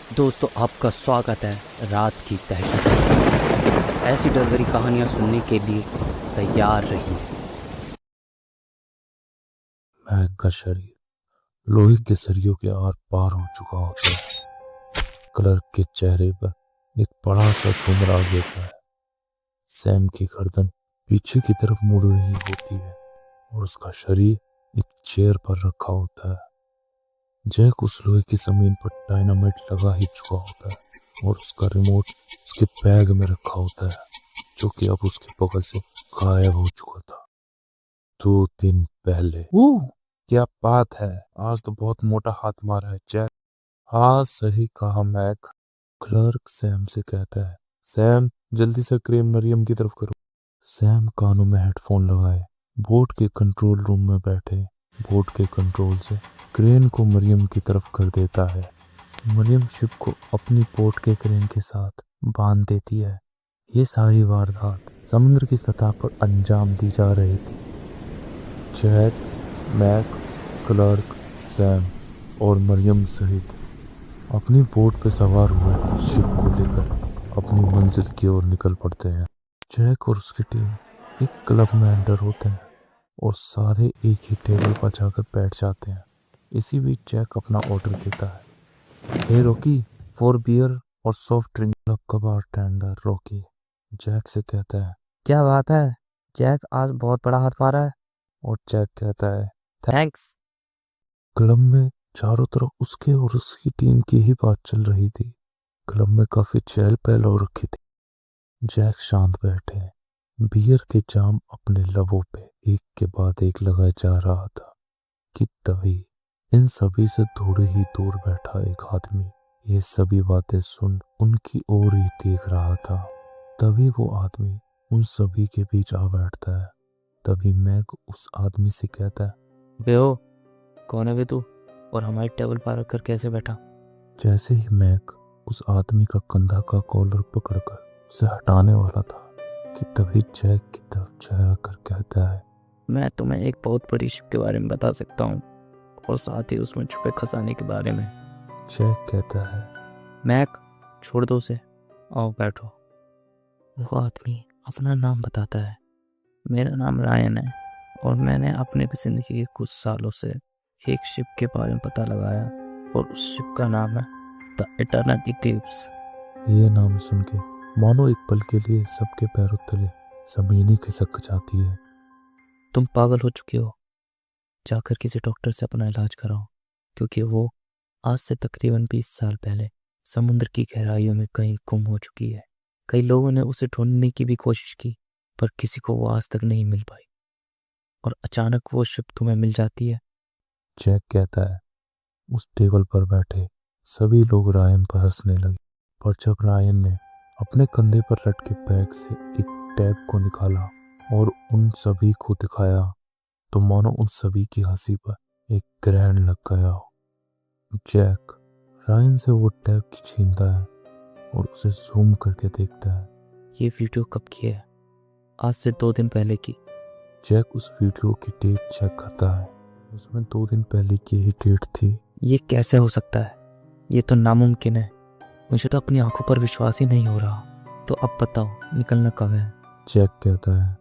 दोस्तों, आपका स्वागत है रात की दहशत में। ऐसी डर भरी कहानियां सुनने के लिए तैयार रहिए। महक का शरीर लोहे के सरियों के आर पार हो चुका होता है। क्लर्क के चेहरे पर एक बड़ा सा सुमराग होता है। सैम की गर्दन पीछे की तरफ मुड़ रही होती है और उसका शरीर एक चेयर पर रखा होता है। जैक उस लोहे की जमीन पर डायनामाइट लगा ही चुका होता है और उसका रिमोट उसके बैग में रखा होता है, जो कि अब उसके बगल से गायब हो चुका था। 2 दिन पहले। क्या बात है, आज तो बहुत मोटा हाथ मारा है जैक। हाँ, सही कहा मैक, क्लर्क सैम से कहता है। सैम, जल्दी से क्रेन मरियम की तरफ करो। सैम कानों में हेडफोन लगाए बोट के कंट्रोल रूम में बैठे बोट के कंट्रोल से क्रेन को मरियम की तरफ कर देता है। मरियम शिप को अपनी बोट के क्रेन के साथ बांध देती है। ये सारी वारदात समुद्र की सतह पर अंजाम दी जा रही थी। जैक, मैक, क्लर्क, सैम और मरियम सहित अपनी बोट पे सवार हुए शिप को लेकर अपनी मंजिल की ओर निकल पड़ते हैं। जैक और उसकी टीम एक क्लब में एंटर होते हैं और सारे एक ही टेबल पर जाकर बैठ जाते हैं। इसी बीच जैक अपना ऑर्डर देता है। हे रॉकी, 4 बियर और सॉफ्ट ड्रिंक। क्लब का बारटेंडर रॉकी जैक से कहता है, क्या बात है जैक, आज बहुत बड़ा हाथ मारा है। और जैक कहता है, थैंक्स। क्लब में चारों तरफ उसके और उसकी टीम की ही बात चल रही थी। क्लब में काफी चहल पहल हो रखी थी। जैक शांत बैठे बियर के जाम अपने लबों पे एक के बाद एक लगाए जा रहा था कि तभी इन सभी से थोड़ी ही दूर बैठा एक आदमी ये सभी बातें सुन उनकी ओर ही देख रहा था। तभी वो आदमी उन सभी के बीच आ बैठता है। तभी मैक उस आदमी से कहता है, बे हो, कौन है बे तू, और हमारी टेबल पर रखकर कैसे बैठा? जैसे ही मैक उस आदमी का कंधा का कॉलर पकड़कर उसे हटाने वाला था कि तभी जैक की तरफ चेहरा कर कहता है, मैं तुम्हें एक बहुत बड़ी शिप के बारे में बता सकता हूँ, और साथ ही उसमें छुपे खजाने के बारे में। जैक कहता है, मैक, छोड़ दो उसे, आओ बैठो। वो आदमी अपना नाम बताता है। मेरा नाम रायन है, और मैंने अपने जिंदगी के कुछ सालों से एक शिप के बारे में पता लगाया, और उस शिप का नाम है द इटर्नल इक्लिप्स। ये नाम सुन के मानो एक पल के लिए सबके पैरों तले जमीन ही खिसक जाती है। तुम पागल हो चुके हो, जाकर किसी डॉक्टर से अपना इलाज कराओ, क्योंकि वो आज से तकरीबन 20 साल पहले समुद्र की गहराइयों में कहीं गुम हो चुकी है। कई लोगों ने उसे ढूंढने की भी कोशिश की, पर किसी को वो आज तक नहीं मिल पाई, और अचानक वो शिप तुम्हें मिल जाती है। जैक कहता है। उस टेबल पर बैठे सभी लोग रायन पर हंसने लगे, पर जब रायन ने अपने कंधे पर लटके बैग से एक टैब को निकाला और उन सभी को दिखाया, तो मानो उन सभी की हंसी पर एक ग्रहण लग गया हो। जैक रायन से वो टैब छीनता है और उसे जूम करके देखता है। ये वीडियो कब की है? आज से 2 दिन पहले की। जैक उस वीडियो की डेट चेक करता है। उसमें 2 दिन पहले की ही डेट थी। ये कैसे हो सकता है? ये तो नामुमकिन है। मुझे तो अपनी आंखों पर विश्वास ही नहीं हो रहा। तो अब बताओ, निकलना कब है? जैक कहता है,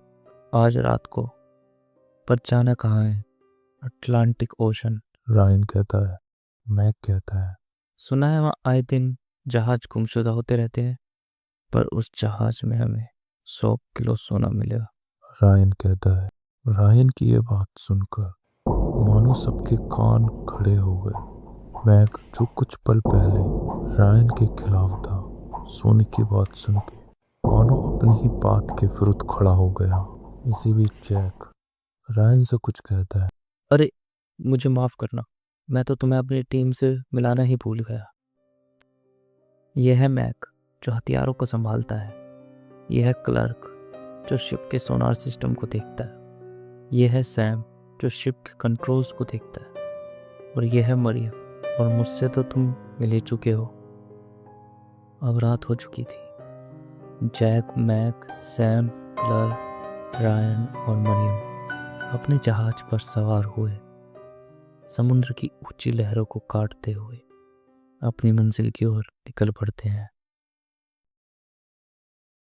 आज रात को। पर जाना कहाँ है? Atlantic ocean. रायन कहता है। मैक कहता है, सुना है वहाँ आए दिन जहाज गुमशुदा होते रहते हैं, पर उस जहाज में हमें 100 किलो सोना मिलेगा। रायन कहता है। रायन की ये बात सुनकर मानो सबके कान खड़े हो गए। मैक, जो कुछ पल पहले रायन के खिलाफ था, सोने की बात सुन के मानो अपनी ही बात के विरुद्ध खड़ा हो गया। इसी बीच जैक रायन से कुछ कहता है। अरे, मुझे माफ करना, मैं तो तुम्हें अपनी टीम से मिलाना ही भूल गया। यह है मैक, जो हथियारों को संभालता है। यह है क्लर्क, जो शिप के सोनार सिस्टम को देखता है। यह है सैम, जो शिप के कंट्रोल्स को देखता है। और यह है मरियम, और मुझसे तो तुम मिल ही चुके हो। अब रात हो चुकी थी। Jack, Mack, Sam, Clark, Ryan और मरियम अपने जहाज पर सवार हुए, समुद्र की ऊंची लहरों को काटते हुए अपनी मंजिल की ओर निकल पड़ते हैं।